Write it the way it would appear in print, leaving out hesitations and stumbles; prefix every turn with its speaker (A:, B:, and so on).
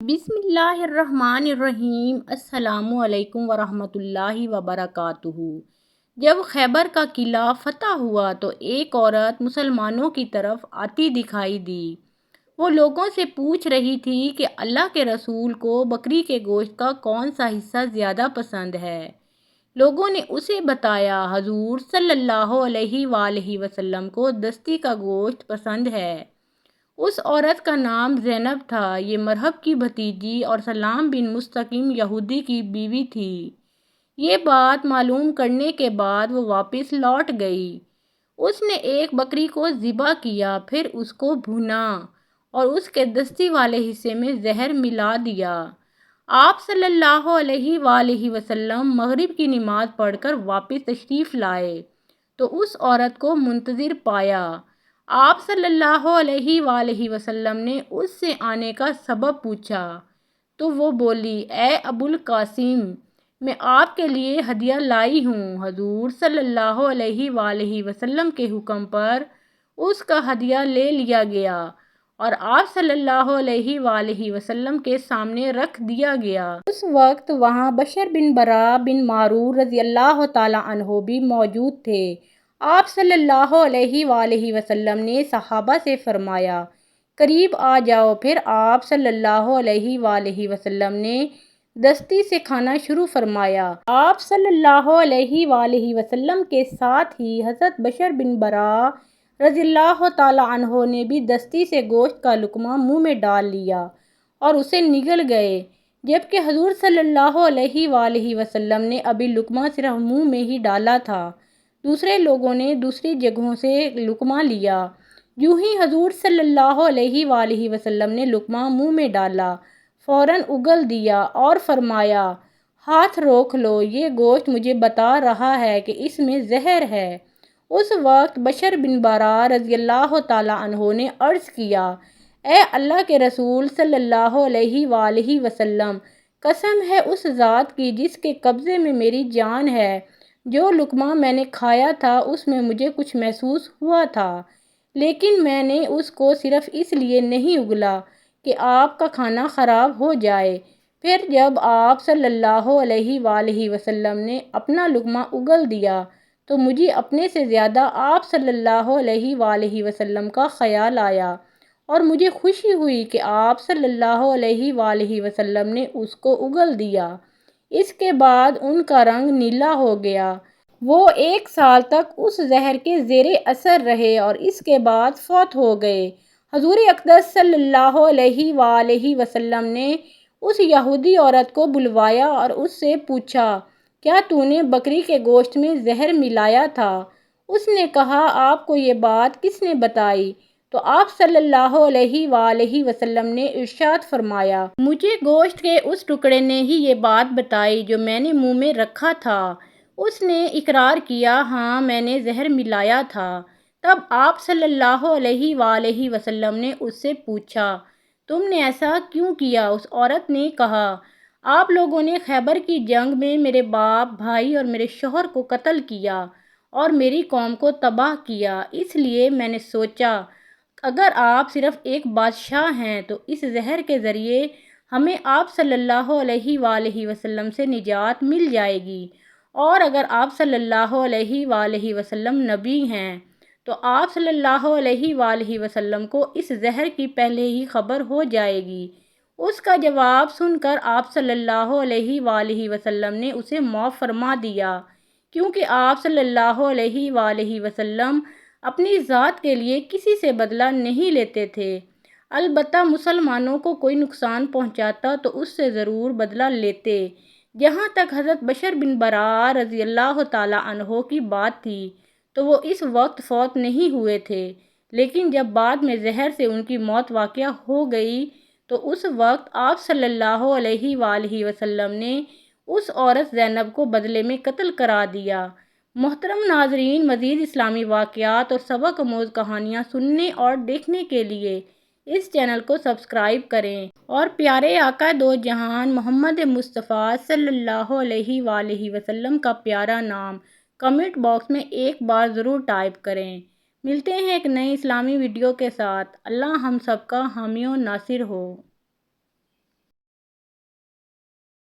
A: بسم اللہ الرحمن الرحیم۔ السلام علیکم ورحمۃ اللہ وبرکاتہ۔ جب خیبر کا قلعہ فتح ہوا تو ایک عورت مسلمانوں کی طرف آتی دکھائی دی۔ وہ لوگوں سے پوچھ رہی تھی کہ اللہ کے رسول کو بکری کے گوشت کا کون سا حصہ زیادہ پسند ہے۔ لوگوں نے اسے بتایا، حضور صلی اللہ علیہ وآلہ وسلم کو دستی کا گوشت پسند ہے۔ اس عورت کا نام زینب تھا۔ یہ مرحب کی بھتیجی اور سلام بن مستقیم یہودی کی بیوی تھی۔ یہ بات معلوم کرنے کے بعد وہ واپس لوٹ گئی۔ اس نے ایک بکری کو ذبح کیا، پھر اس کو بھونا اور اس کے دستی والے حصے میں زہر ملا دیا۔ آپ صلی اللہ علیہ وآلہ وسلم مغرب کی نماز پڑھ کر واپس تشریف لائے تو اس عورت کو منتظر پایا۔ آپ صلی اللہ علیہ وآلہ وسلم نے اس سے آنے کا سبب پوچھا تو وہ بولی، اے ابو القاسم، میں آپ کے لیے ہدیہ لائی ہوں۔ حضور صلی اللہ علیہ وآلہ وسلم کے حکم پر اس کا ہدیہ لے لیا گیا اور آپ صلی اللہ علیہ وآلہ وسلم کے سامنے رکھ دیا گیا۔ اس وقت وہاں بشر بن برا بن معرور رضی اللہ تعالیٰ عنہ بھی موجود تھے۔ آپ صلی اللہ علیہ وآلہ وسلم نے صحابہ سے فرمایا، قریب آ جاؤ۔ پھر آپ صلی اللہ علیہ وآلہ وسلم نے دستی سے کھانا شروع فرمایا۔ آپ صلی اللہ علیہ وآلہ وسلم کے ساتھ ہی حضرت بشر بن برا رضی اللہ تعالیٰ عنہ نے بھی دستی سے گوشت کا لقمہ منہ میں ڈال لیا اور اسے نگل گئے، جبکہ حضور صلی اللہ علیہ وآلہ وسلم نے ابھی لقمہ صرف منہ میں ہی ڈالا تھا۔ دوسرے لوگوں نے دوسری جگہوں سے لقمہ لیا۔ یوں ہی حضور صلی اللہ علیہ وآلہ وسلم نے لقمہ منہ میں ڈالا، فوراً اگل دیا اور فرمایا، ہاتھ روک لو، یہ گوشت مجھے بتا رہا ہے کہ اس میں زہر ہے۔ اس وقت بشر بن برا رضی اللہ تعالیٰ عنہ نے عرض کیا، اے اللہ کے رسول صلی اللہ علیہ وآلہ وسلم، قسم ہے اس ذات کی جس کے قبضے میں میری جان ہے، جو لقمہ میں نے کھایا تھا اس میں مجھے کچھ محسوس ہوا تھا، لیکن میں نے اس کو صرف اس لیے نہیں اگلا کہ آپ کا کھانا خراب ہو جائے۔ پھر جب آپ صلی اللہ علیہ وآلہ وسلم نے اپنا لقمہ اگل دیا تو مجھے اپنے سے زیادہ آپ صلی اللہ علیہ وآلہ وسلم کا خیال آیا اور مجھے خوشی ہوئی کہ آپ صلی اللہ علیہ وآلہ وسلم نے اس کو اگل دیا۔ اس کے بعد ان کا رنگ نیلا ہو گیا۔ وہ 1 سال تک اس زہر کے زیر اثر رہے اور اس کے بعد فوت ہو گئے۔ حضور اقدس صلی اللہ علیہ وآلہ وسلم نے اس یہودی عورت کو بلوایا اور اس سے پوچھا، کیا تو نے بکری کے گوشت میں زہر ملایا تھا؟ اس نے کہا، آپ کو یہ بات کس نے بتائی؟ تو آپ صلی اللہ علیہ وآلہ وسلم نے ارشاد فرمایا، مجھے گوشت کے اس ٹکڑے نے ہی یہ بات بتائی جو میں نے منہ میں رکھا تھا۔ اس نے اقرار کیا، ہاں میں نے زہر ملایا تھا۔ تب آپ صلی اللہ علیہ وآلہ وسلم نے اس سے پوچھا، تم نے ایسا کیوں کیا؟ اس عورت نے کہا، آپ لوگوں نے خیبر کی جنگ میں میرے باپ، بھائی اور میرے شوہر کو قتل کیا اور میری قوم کو تباہ کیا، اس لیے میں نے سوچا اگر آپ صرف ایک بادشاہ ہیں تو اس زہر کے ذریعے ہمیں آپ صلی اللہ علیہ وآلہ وسلم سے نجات مل جائے گی، اور اگر آپ صلی اللہ علیہ وآلہ وسلم نبی ہیں تو آپ صلی اللہ علیہ وآلہ وسلم کو اس زہر کی پہلے ہی خبر ہو جائے گی۔ اس کا جواب سن کر آپ صلی اللہ علیہ وآلہ وسلم نے اسے معاف فرما دیا، کیونکہ آپ صلی اللہ علیہ وآلہ وسلم اپنی ذات کے لیے کسی سے بدلہ نہیں لیتے تھے، البتہ مسلمانوں کو کوئی نقصان پہنچاتا تو اس سے ضرور بدلہ لیتے۔ جہاں تک حضرت بشر بن برا رضی اللہ تعالیٰ عنہ کی بات تھی تو وہ اس وقت فوت نہیں ہوئے تھے، لیکن جب بعد میں زہر سے ان کی موت واقع ہو گئی تو اس وقت آپ صلی اللہ علیہ وآلہ وسلم نے اس عورت زینب کو بدلے میں قتل کرا دیا۔ محترم ناظرین، مزید اسلامی واقعات اور سبق آموز کہانیاں سننے اور دیکھنے کے لیے اس چینل کو سبسکرائب کریں اور پیارے آقا دو جہان محمد مصطفیٰ صلی اللہ علیہ وآلہ وسلم کا پیارا نام کمنٹ باکس میں ایک بار ضرور ٹائپ کریں۔ ملتے ہیں ایک نئے اسلامی ویڈیو کے ساتھ۔ اللہ ہم سب کا حامی و ناصر ہو۔